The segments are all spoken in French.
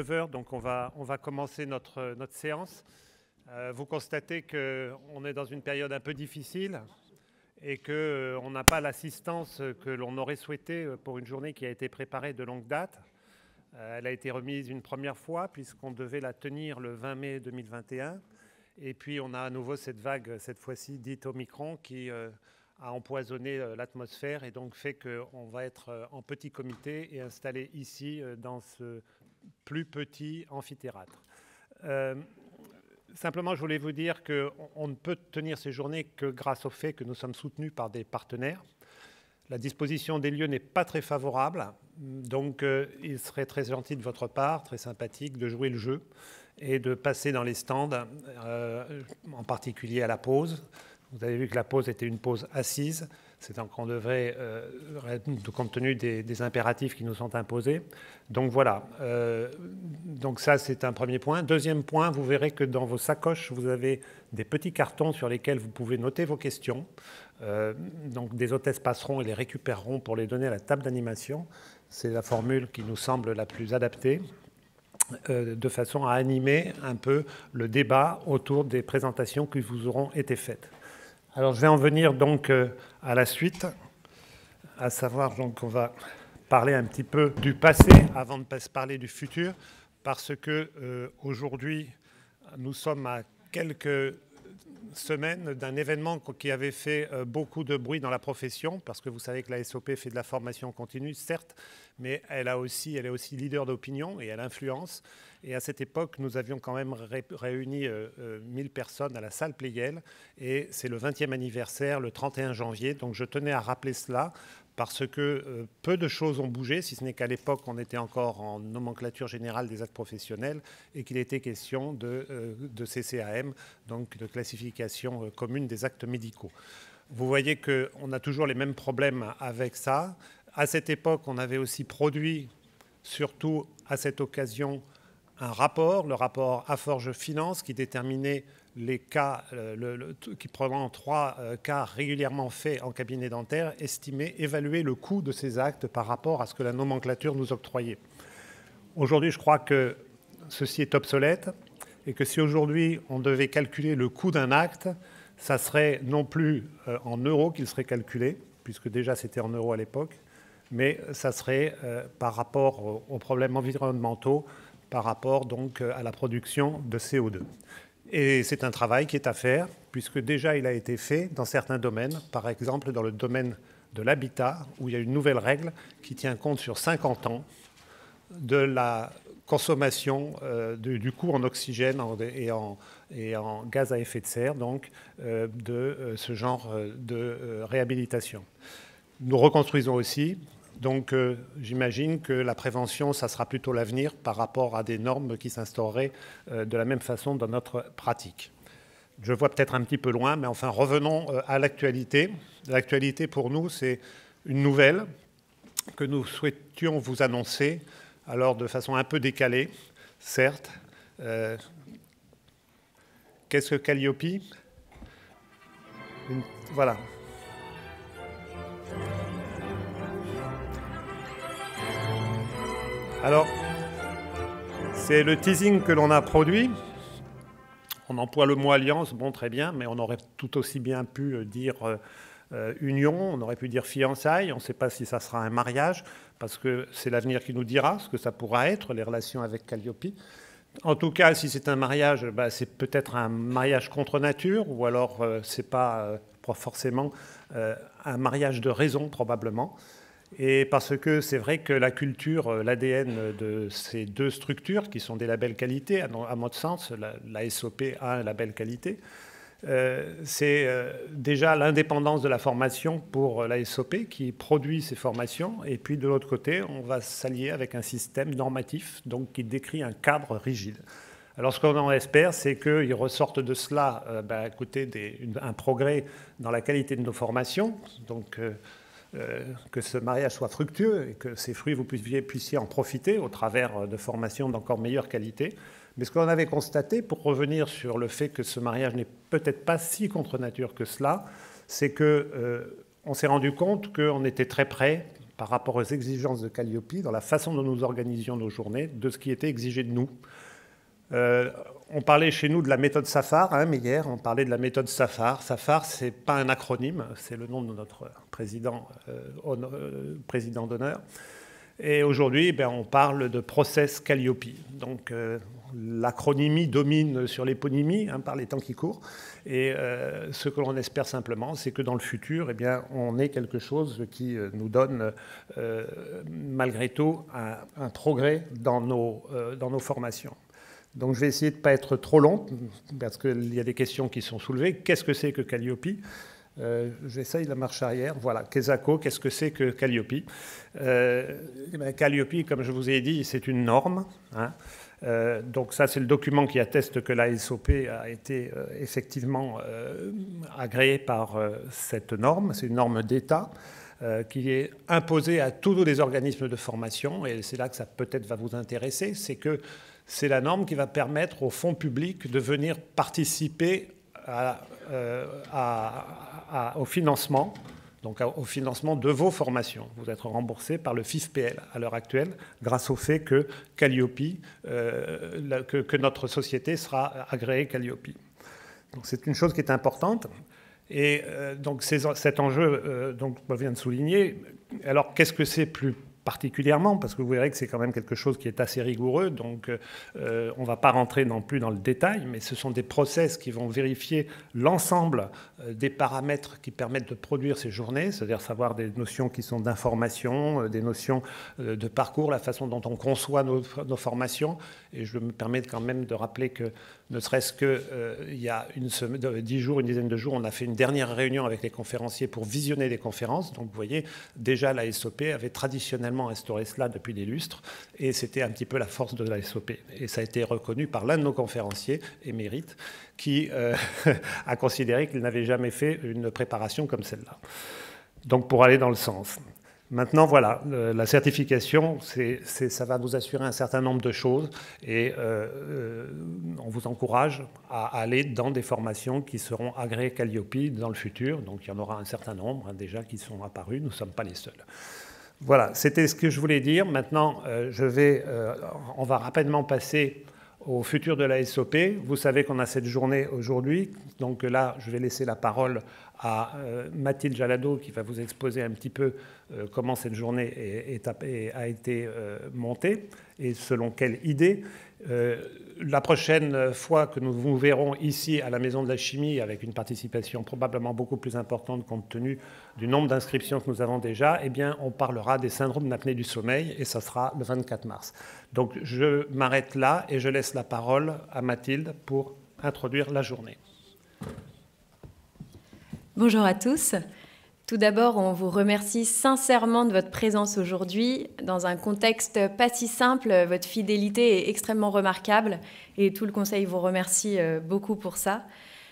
9 heures, donc on va commencer notre séance. Vous constatez qu'on est dans une période un peu difficile et qu'on n'a pas l'assistance que l'on aurait souhaité pour une journée qui a été préparée de longue date. Elle a été remise une première fois puisqu'on devait la tenir le 20 mai 2021. Et puis on a à nouveau cette vague, cette fois-ci dite Omicron, qui a empoisonné l'atmosphère et donc fait qu'on va être en petit comité et installé ici dans ce plus petit amphithéâtre. Simplement, je voulais vous dire qu'on ne peut tenir ces journées que grâce au fait que nous sommes soutenus par des partenaires. La disposition des lieux n'est pas très favorable, donc il serait très gentil de votre part, très sympathique, de jouer le jeu et de passer dans les stands, en particulier à la pause. Vous avez vu que la pause était une pause assise. C'est donc qu'on devrait, compte tenu des impératifs qui nous sont imposés. Donc voilà. Donc ça, c'est un premier point. Deuxième point, vous verrez que dans vos sacoches, vous avez des petits cartons sur lesquels vous pouvez noter vos questions. Donc des hôtesses passeront et les récupéreront pour les donner à la table d'animation. C'est la formule qui nous semble la plus adaptée, de façon à animer un peu le débat autour des présentations qui vous auront été faites. Alors je vais en venir donc à la suite, à savoir donc on va parler un petit peu du passé avant de parler du futur, parce que aujourd'hui nous sommes à quelques semaines d'un événement qui avait fait beaucoup de bruit dans la profession, parce que vous savez que la SOP fait de la formation continue, certes, mais elle est aussi leader d'opinion et elle influence. Et à cette époque, nous avions quand même réuni 1000 personnes à la salle Pleyel, et c'est le 20e anniversaire, le 31 janvier. Donc je tenais à rappeler cela, parce que peu de choses ont bougé, si ce n'est qu'à l'époque, on était encore en nomenclature générale des actes professionnels et qu'il était question de CCAM, donc de classification commune des actes médicaux. Vous voyez qu'on a toujours les mêmes problèmes avec ça. À cette époque, on avait aussi produit, surtout à cette occasion, un rapport, le rapport Aforge Finance, qui déterminait les cas, qui prenant 3 cas régulièrement faits en cabinet dentaire, estimait, évaluer le coût de ces actes par rapport à ce que la nomenclature nous octroyait. Aujourd'hui, je crois que ceci est obsolète et que si aujourd'hui on devait calculer le coût d'un acte, ça serait non plus en euros qu'il serait calculé, puisque déjà c'était en euros à l'époque, mais ça serait par rapport aux problèmes environnementaux, par rapport donc à la production de CO2. Et c'est un travail qui est à faire, puisque déjà il a été fait dans certains domaines, par exemple dans le domaine de l'habitat, où il y a une nouvelle règle qui tient compte sur 50 ans de la consommation du coût en oxygène et en gaz à effet de serre, donc de ce genre de réhabilitation. Nous reconstruisons aussi. Donc j'imagine que la prévention, ça sera plutôt l'avenir par rapport à des normes qui s'instaureraient de la même façon dans notre pratique. Je vois peut-être un petit peu loin, mais enfin revenons à l'actualité. L'actualité pour nous, c'est une nouvelle que nous souhaitions vous annoncer, alors de façon un peu décalée, certes. Qu'est-ce que Calliope ? Voilà. Alors, c'est le teasing que l'on a produit. On emploie le mot alliance, bon, très bien, mais on aurait tout aussi bien pu dire union, on aurait pu dire fiançailles, on ne sait pas si ça sera un mariage, parce que c'est l'avenir qui nous dira ce que ça pourra être, les relations avec Calliope. En tout cas, si c'est un mariage, c'est peut-être un mariage contre nature, ou alors ce n'est pas forcément un mariage de raison, probablement. Et parce que c'est vrai que la culture, l'ADN de ces deux structures, qui sont des labels qualité, à notre sens, la SOP a un label qualité, c'est déjà l'indépendance de la formation pour la SOP qui produit ces formations. Et puis de l'autre côté, on va s'allier avec un système normatif donc, qui décrit un cadre rigide. Alors ce qu'on en espère, c'est qu'il ressorte de cela écoutez, un progrès dans la qualité de nos formations. Donc, que ce mariage soit fructueux et que ces fruits, vous puissiez en profiter au travers de formations d'encore meilleure qualité. Mais ce qu'on avait constaté, pour revenir sur le fait que ce mariage n'est peut-être pas si contre nature que cela, c'est qu'on s'est rendu compte qu'on était très près par rapport aux exigences de Calliope, dans la façon dont nous organisions nos journées, de ce qui était exigé de nous. On parlait chez nous de la méthode SAFAR, hein, mais hier on parlait de la méthode SAFAR. SAFAR, ce n'est pas un acronyme, c'est le nom de notre président d'honneur. Et aujourd'hui, on parle de process Calliope. Donc l'acronymie domine sur l'éponymie par les temps qui courent. Et ce que l'on espère simplement, c'est que dans le futur, on ait quelque chose qui nous donne malgré tout un progrès dans nos formations. Donc je vais essayer de ne pas être trop long, parce qu'il y a des questions qui sont soulevées. Qu'est-ce que c'est que Calliope ? J'essaye la marche arrière. Voilà, Kesako, qu'est-ce que c'est que Calliope ? Calliope, comme je vous ai dit, c'est une norme. Hein. Donc ça, c'est le document qui atteste que la SOP a été effectivement agréée par cette norme. C'est une norme d'État qui est imposée à tous les organismes de formation. Et c'est là que ça peut-être va vous intéresser. C'est que c'est la norme qui va permettre aux fonds publics de venir participer au financement, donc au financement de vos formations. Vous êtes remboursé par le FIFPL à l'heure actuelle, grâce au fait que Calliope, que notre société sera agréée Calliope. Donc c'est une chose qui est importante. Et donc cet enjeu, donc on vient de souligner. Alors qu'est-ce que c'est plus particulièrement, parce que vous verrez que c'est quand même quelque chose qui est assez rigoureux, donc on ne va pas rentrer non plus dans le détail, mais ce sont des process qui vont vérifier l'ensemble des paramètres qui permettent de produire ces journées, c'est-à-dire savoir des notions qui sont d'information, des notions de parcours, la façon dont on conçoit nos formations. Et je me permets quand même de rappeler que, ne serait-ce qu'il y a 10 jours, une dizaine de jours, on a fait une dernière réunion avec les conférenciers pour visionner des conférences. Donc vous voyez, déjà la SOP avait traditionnellement instauré cela depuis des lustres, et c'était un petit peu la force de la SOP. Et ça a été reconnu par l'un de nos conférenciers, émérite, qui a considéré qu'il n'avait jamais fait une préparation comme celle-là. Donc pour aller dans le sens. Maintenant, voilà, la certification, ça va vous assurer un certain nombre de choses, et on vous encourage à aller dans des formations qui seront agréées Calliope dans le futur. Donc il y en aura un certain nombre déjà qui sont apparus, nous ne sommes pas les seuls. Voilà, c'était ce que je voulais dire. Maintenant, on va rapidement passer au futur de la SOP. Vous savez qu'on a cette journée aujourd'hui. Donc là, je vais laisser la parole à Mathilde Jalado qui va vous exposer un petit peu comment cette journée a été montée et selon quelle idée. La prochaine fois que nous vous verrons ici à la Maison de la Chimie, avec une participation probablement beaucoup plus importante compte tenu du nombre d'inscriptions que nous avons déjà, on parlera des syndromes d'apnée du sommeil, et ça sera le 24 mars. Donc je m'arrête là et je laisse la parole à Mathilde pour introduire la journée. Bonjour à tous. Tout d'abord, on vous remercie sincèrement de votre présence aujourd'hui. Dans un contexte pas si simple, votre fidélité est extrêmement remarquable et tout le Conseil vous remercie beaucoup pour ça.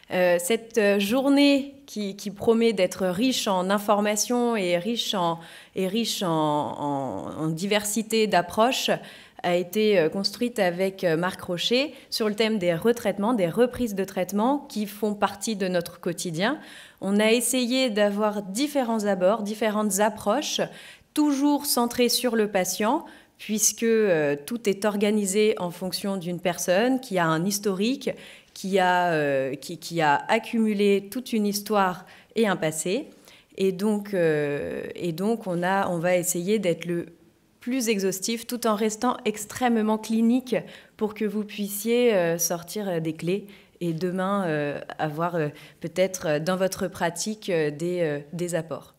Cette journée qui promet d'être riche en informations et riche en diversité d'approches a été construite avec Marc Rocher sur le thème des retraitements, des reprises de traitement qui font partie de notre quotidien. On a essayé d'avoir différents abords, différentes approches, toujours centrées sur le patient, puisque tout est organisé en fonction d'une personne qui a un historique, qui a accumulé toute une histoire et un passé. Et donc on va essayer d'être le plus exhaustif tout en restant extrêmement clinique pour que vous puissiez sortir des clés et demain avoir peut-être dans votre pratique des apports.